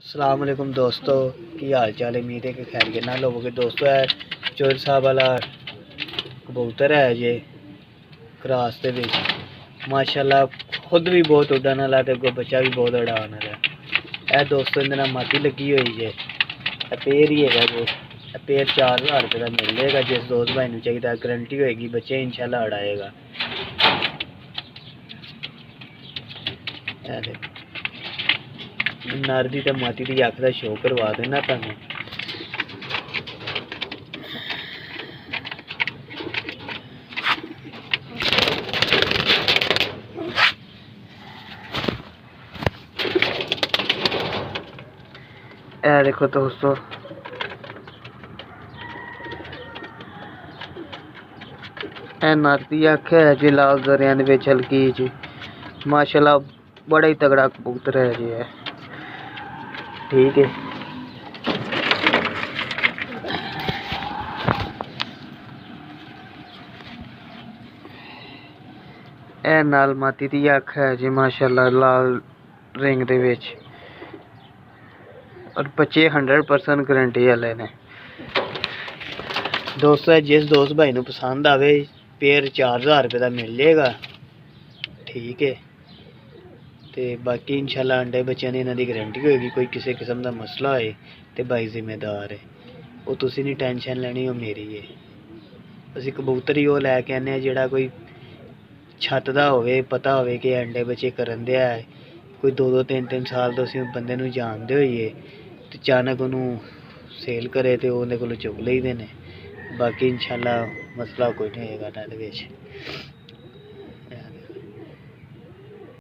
अस्सलाम वालेकुम दोस्तों, की हाल चाल है। उम्मीद है कि खैर के ना लोगोगे। दोस्तों है चोर साहब वाला कबूतर है जे क्रास के माशाल्लाह खुद भी बहुत उड़न वाला तो अगो बच्चा भी बहुत उड़ान वाला है। दोस्तों इन्हें माती लगी हुई है, पेड़ ही है जो पेड़ 4000 रुपये का मिल जाएगा। जिस दोस्त भाई को चाहिए गारंटी होएगी, बच्चे इंशाल्लाह उड़ाएगा। नर दी तो माती की अख का शो करवा देना तुहानू। ए देखो दोस्तों, ए नर दी अख है जी, लाल दरिया हल्की जी। माशाल्लाह बड़ा ही तगड़ा कबूतर है जी। है ठीक है। ए नाल माती दी अख है जी, माशाल्लाह लाल रिंग दे विच, और बच्चे 100% गारंटी वाले ने। दोस्तों जिस दोस्त भाई को पसंद आवे पेयर 4000 रुपये का मिल जाएगा। ठीक है। तो बाकी इंशाल्लाह अंडे बच्चों की इन्हों की गारंटी होगी। कोई किसी किस्म का मसला होए तो भाई जिम्मेदार है, वो तुसी नहीं टेंशन लेनी, वो मेरी है। असी कबूतर ही वो लैके आने जोड़ा कोई छत का होवे, पता होवे कि अंडे बच्चे करन दिया है। कोई 2-2 3-3 साल तो असी बंदे नूं जानते होइए तो अचानक उन्होंने सेल करे तो उन्हें को चुक लईदे ने। बाकी इंशाल्लाह मसला कोई नहीं होएगा।